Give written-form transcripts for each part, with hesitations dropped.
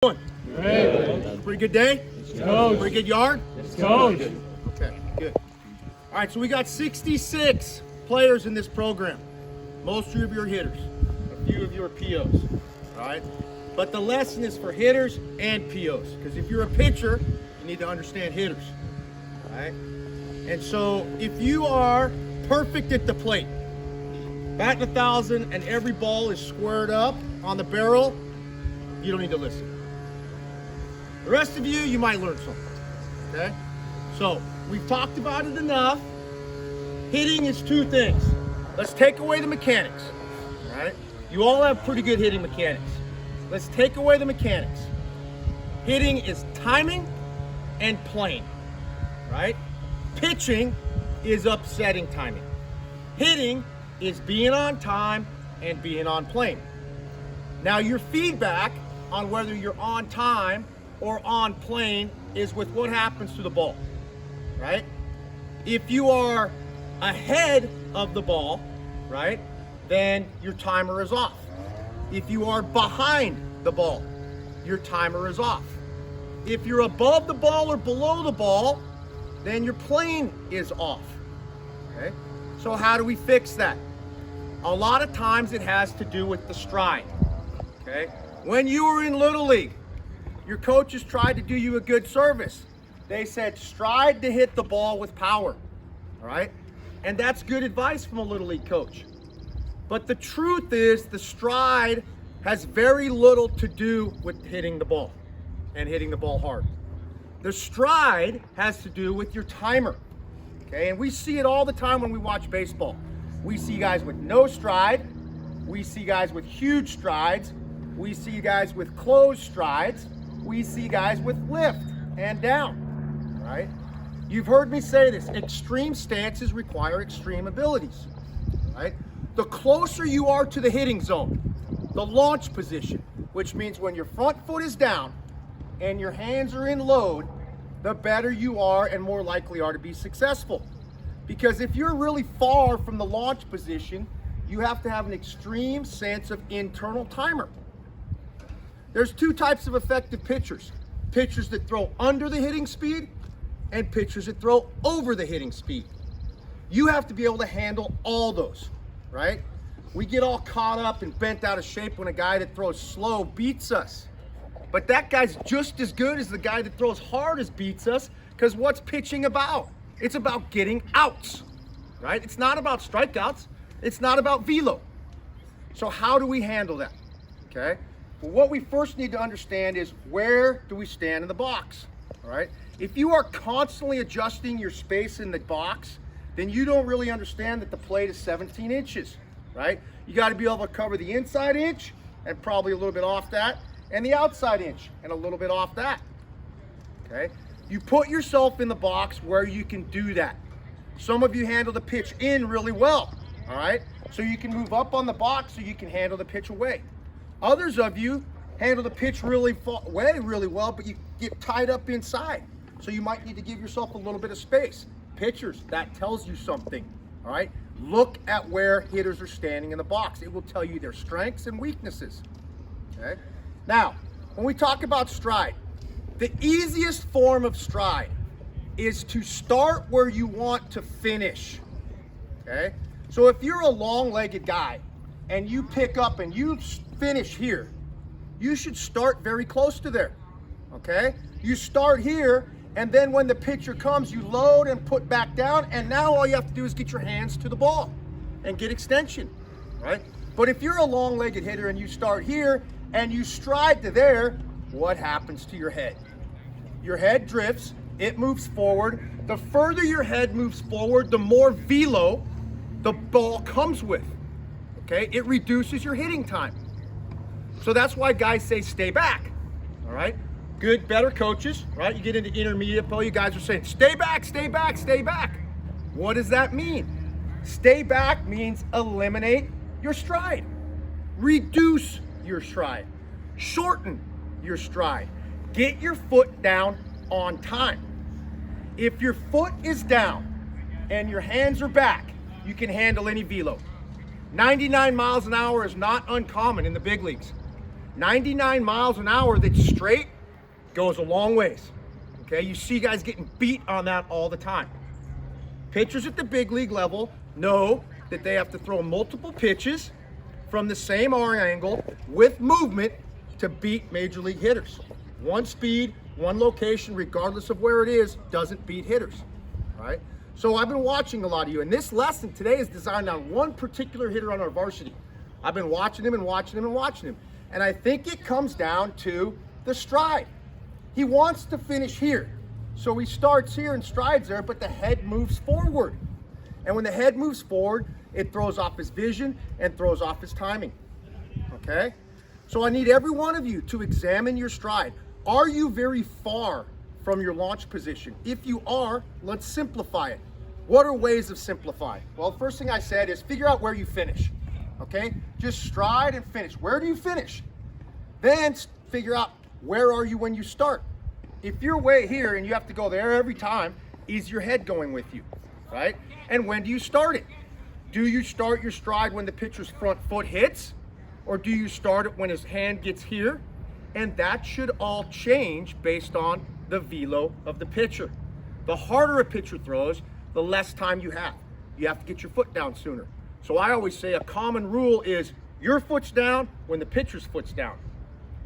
Great. Pretty good day? Coach. Pretty good yard? Coach. Okay, good. All right, so we got 66 players in this program. Most of you are hitters. A few of you are POs. All right? But the lesson is for hitters and POs. Because if you're a pitcher, you need to understand hitters. All right? And so if you are perfect at the plate, batting 1,000 and every ball is squared up on the barrel, you don't need to listen. The rest of you, you might learn something, okay? So, we've talked about it enough. Hitting is two things. Let's take away the mechanics, all right? You all have pretty good hitting mechanics. Let's take away the mechanics. Hitting is timing and playing, right? Pitching is upsetting timing. Hitting is being on time and being on plane. Now, your feedback on whether you're on time or on plane is with what happens to the ball, right? If you are ahead of the ball, right, then your timer is off. If you are behind the ball, your timer is off. If you're above the ball or below the ball, then your plane is off, okay? So how do we fix that? A lot of times it has to do with the stride, okay? When you were in Little League, your coaches tried to do you a good service. They said stride to hit the ball with power, all right? And that's good advice from a Little League coach. But the truth is the stride has very little to do with hitting the ball and hitting the ball hard. The stride has to do with your timer, okay? And we see it all the time when we watch baseball. We see guys with no stride. We see guys with huge strides. We see guys with closed strides. We see guys with lift and down, right? You've heard me say this, extreme stances require extreme abilities, right? The closer you are to the hitting zone, the launch position, which means when your front foot is down and your hands are in load, the better you are and more likely are to be successful. Because if you're really far from the launch position, you have to have an extreme sense of internal timer. There's two types of effective pitchers. Pitchers that throw under the hitting speed and pitchers that throw over the hitting speed. You have to be able to handle all those, right? We get all caught up and bent out of shape when a guy that throws slow beats us. But that guy's just as good as the guy that throws hard as beats us, because what's pitching about? It's about getting outs, right? It's not about strikeouts. It's not about velo. So how do we handle that, okay? Well, what we first need to understand is where do we stand in the box, all right? If you are constantly adjusting your space in the box, then you don't really understand that the plate is 17 inches, right? You got to be able to cover the inside inch and probably a little bit off that, and the outside inch and a little bit off that, okay? You put yourself in the box where you can do that. Some of you handle the pitch in really well, all right? So you can move up on the box so you can handle the pitch away. Others of you handle the pitch really well, but you get tied up inside. So you might need to give yourself a little bit of space. Pitchers, that tells you something, all right? Look at where hitters are standing in the box. It will tell you their strengths and weaknesses, okay? Now, when we talk about stride, the easiest form of stride is to start where you want to finish, okay? So if you're a long-legged guy and you pick up and you finish here, you should start very close to there, okay? You start here, and then when the pitcher comes, you load and put back down, and now all you have to do is get your hands to the ball and get extension, right? But if you're a long-legged hitter and you start here and you stride to there, what happens to your head? Your head drifts, it moves forward. The further your head moves forward, the more velo the ball comes with, okay? It reduces your hitting time. So that's why guys say stay back, all right? Good, better coaches, right? You get into intermediate play, you guys are saying stay back, stay back, stay back. What does that mean? Stay back means eliminate your stride, reduce your stride, shorten your stride, get your foot down on time. If your foot is down and your hands are back, you can handle any velo. 99 miles an hour is not uncommon in the big leagues. 99 miles an hour that's straight goes a long ways. Okay, you see guys getting beat on that all the time. Pitchers at the big league level know that they have to throw multiple pitches from the same arm angle with movement to beat major league hitters. One speed, one location, regardless of where it is, doesn't beat hitters. All right? So I've been watching a lot of you, and this lesson today is designed on one particular hitter on our varsity. I've been watching him and watching him and watching him. And I think it comes down to the stride. He wants to finish here. So he starts here and strides there, but the head moves forward. And when the head moves forward, it throws off his vision and throws off his timing. Okay? So I need every one of you to examine your stride. Are you very far from your launch position? If you are, let's simplify it. What are ways of simplifying? Well, the first thing I said is figure out where you finish. Okay? Just stride and finish. Where do you finish? Then figure out where are you when you start. If you're way here and you have to go there every time, is your head going with you? Right? And when do you start it? Do you start your stride when the pitcher's front foot hits? Or do you start it when his hand gets here? And that should all change based on the velo of the pitcher. The harder a pitcher throws, the less time you have. You have to get your foot down sooner. So I always say a common rule is your foot's down when the pitcher's foot's down.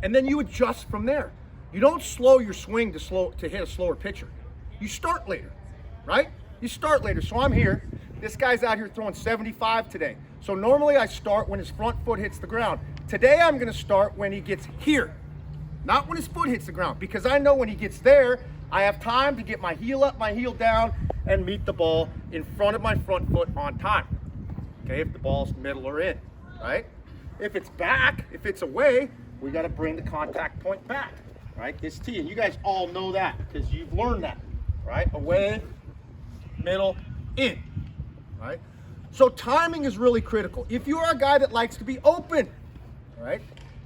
And then you adjust from there. You don't slow your swing to hit a slower pitcher. You start later, right? You start later. So I'm here. This guy's out here throwing 75 today. So normally I start when his front foot hits the ground. Today I'm going to start when he gets here, not when his foot hits the ground, because I know when he gets there, I have time to get my heel up, my heel down, and meet the ball in front of my front foot on time. Okay, if the ball's middle or in, right? If it's back, if it's away, we got to bring the contact point back, right? This tee, and you guys all know that because you've learned that, right? Away, middle, in, right? So timing is really critical. If you are a guy that likes to be open, right,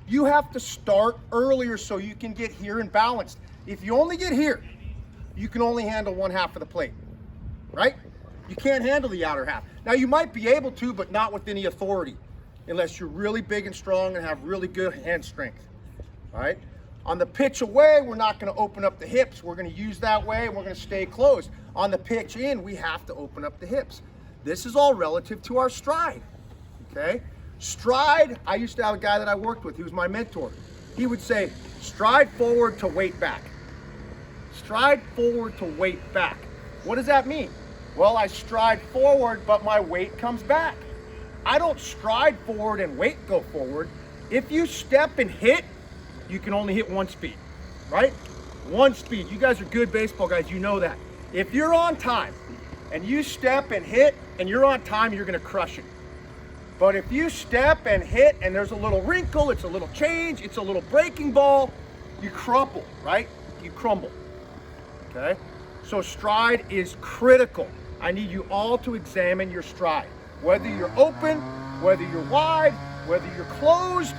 you have to start earlier so you can get here and balanced. If you only get here, you can only handle one half of the plate, right? You can't handle the outer half. Now you might be able to, but not with any authority, unless you're really big and strong and have really good hand strength, all right? On the pitch away, we're not going to open up the hips. We're going to use that way, and we're going to stay closed. On the pitch in, we have to open up the hips. This is all relative to our stride, okay? Stride, I used to have a guy that I worked with. He was my mentor. He would say, stride forward to weight back. Stride forward to weight back. What does that mean? Well, I stride forward, but my weight comes back. I don't stride forward and weight go forward. If you step and hit, you can only hit one speed, right? One speed. You guys are good baseball guys. You know that. If you're on time and you step and hit and you're on time, you're going to crush it. But if you step and hit and there's a little wrinkle, it's a little change, it's a little breaking ball, you crumple, right? You crumble, okay? So stride is critical. I need you all to examine your stride. Whether you're open, whether you're wide, whether you're closed,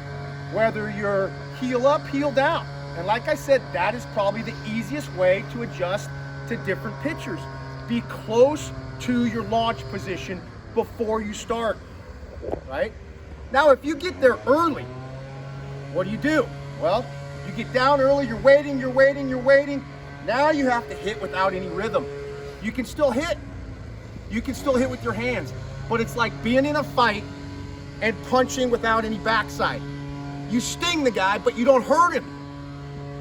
whether you're heel up, heel down. And like I said, that is probably the easiest way to adjust to different pitchers. Be close to your launch position before you start, right? Now, if you get there early, what do? Well, you get down early, you're waiting. Now you have to hit without any rhythm. You can still hit. You can still hit with your hands, but it's like being in a fight and punching without any backside. You sting the guy, but you don't hurt him,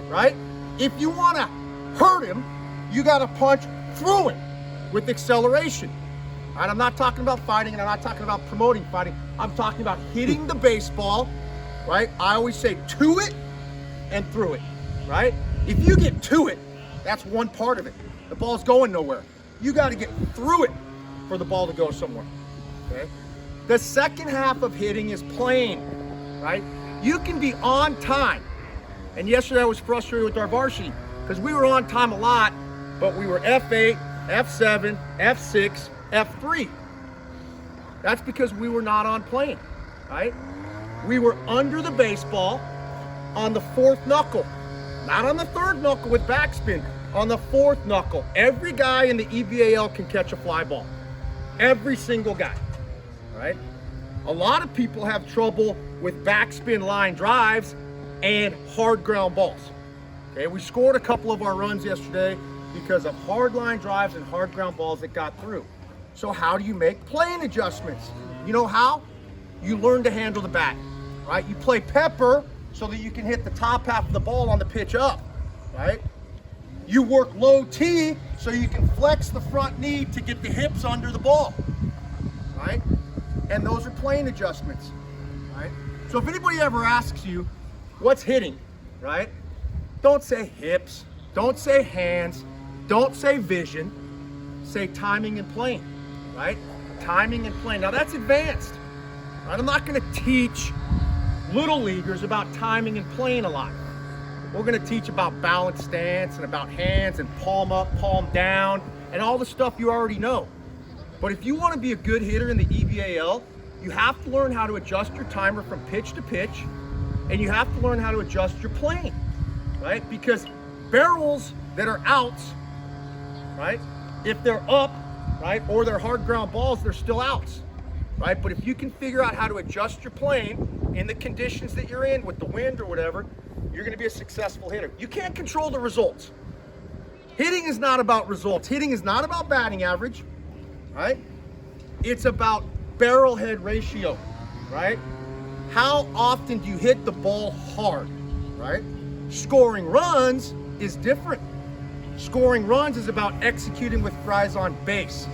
right? If you want to hurt him, you got to punch through it with acceleration. Right? I'm not talking about fighting, and I'm not talking about promoting fighting. I'm talking about hitting the baseball, right? I always say to it and through it, right? If you get to it, that's one part of it. The ball's going nowhere. You got to get through it for the ball to go somewhere, okay? The second half of hitting is playing, right? You can be on time. And yesterday I was frustrated with our varsity because we were on time a lot, but we were F8, F7, F6, F3. That's because we were not on playing, right? We were under the baseball on the fourth knuckle, not on the third knuckle with backspin, on the fourth knuckle. Every guy in the EVAL can catch a fly ball. Every single guy, right? A lot of people have trouble with backspin line drives and hard ground balls. Okay, we scored a couple of our runs yesterday because of hard line drives and hard ground balls that got through. So how do you make plane adjustments? You know how? You learn to handle the bat, right? You play pepper so that you can hit the top half of the ball on the pitch up, right? You work low T so you can flex the front knee to get the hips under the ball, right? And those are plane adjustments, right? So if anybody ever asks you, what's hitting, right? Don't say hips, don't say hands, don't say vision, say timing and plane, right? Timing and plane. Now that's advanced, right? I'm not gonna teach little leaguers about timing and plane a lot. We're gonna teach about balance stance and about hands and palm up, palm down, and all the stuff you already know. But if you wanna be a good hitter in the EBAL, you have to learn how to adjust your timer from pitch to pitch, and you have to learn how to adjust your plane, right? Because barrels that are outs, right? If they're up, right, or they're hard ground balls, they're still outs, right? But if you can figure out how to adjust your plane in the conditions that you're in with the wind or whatever, you're gonna be a successful hitter. You can't control the results. Hitting is not about results. Hitting is not about batting average, right? It's about barrel head ratio, right? How often do you hit the ball hard, right? Scoring runs is different. Scoring runs is about executing with guys on base.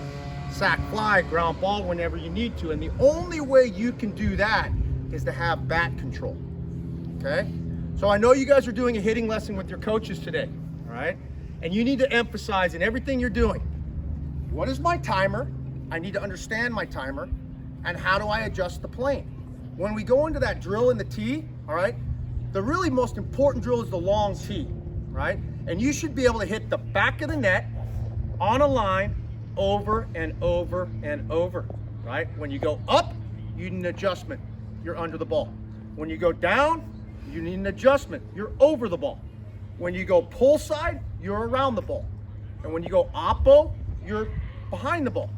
Sack fly, ground ball whenever you need to. And the only way you can do that is to have bat control, okay? So I know you guys are doing a hitting lesson with your coaches today, all right? And you need to emphasize in everything you're doing, what is my timer? I need to understand my timer. And how do I adjust the plane? When we go into that drill in the tee, all right, the really most important drill is the long tee, right? And you should be able to hit the back of the net on a line over and over and over, right? When you go up, you need an adjustment, you're under the ball. When you go down, you need an adjustment, you're over the ball. When you go pull side, you're around the ball. And when you go oppo, you're behind the ball.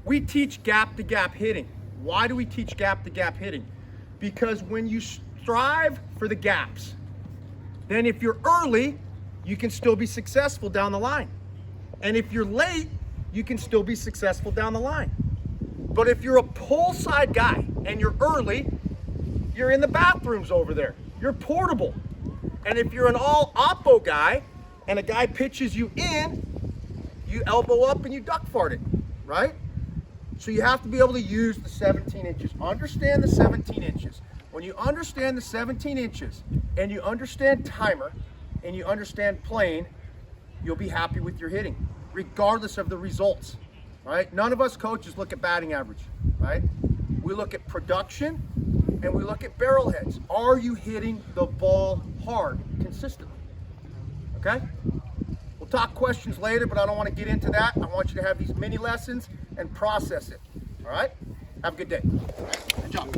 We teach gap to gap hitting. Why do we teach gap to gap hitting? Because when you strive for the gaps, then if you're early, you can still be successful down the line. And if you're late, you can still be successful down the line. But if you're a pull side guy and you're early, you're in the bathrooms over there. You're portable. And if you're an all oppo guy and a guy pitches you in, you elbow up and you duck fart it, right? So you have to be able to use the 17 inches. Understand the 17 inches. When you understand the 17 inches and you understand timer and you understand plane, you'll be happy with your hitting, regardless of the results, right? None of us coaches look at batting average, right? We look at production and we look at barrel heads. Are you hitting the ball hard consistently? Okay? We'll talk questions later, but I don't want to get into that. I want you to have these mini lessons and process it. All right? Have a good day. Good job.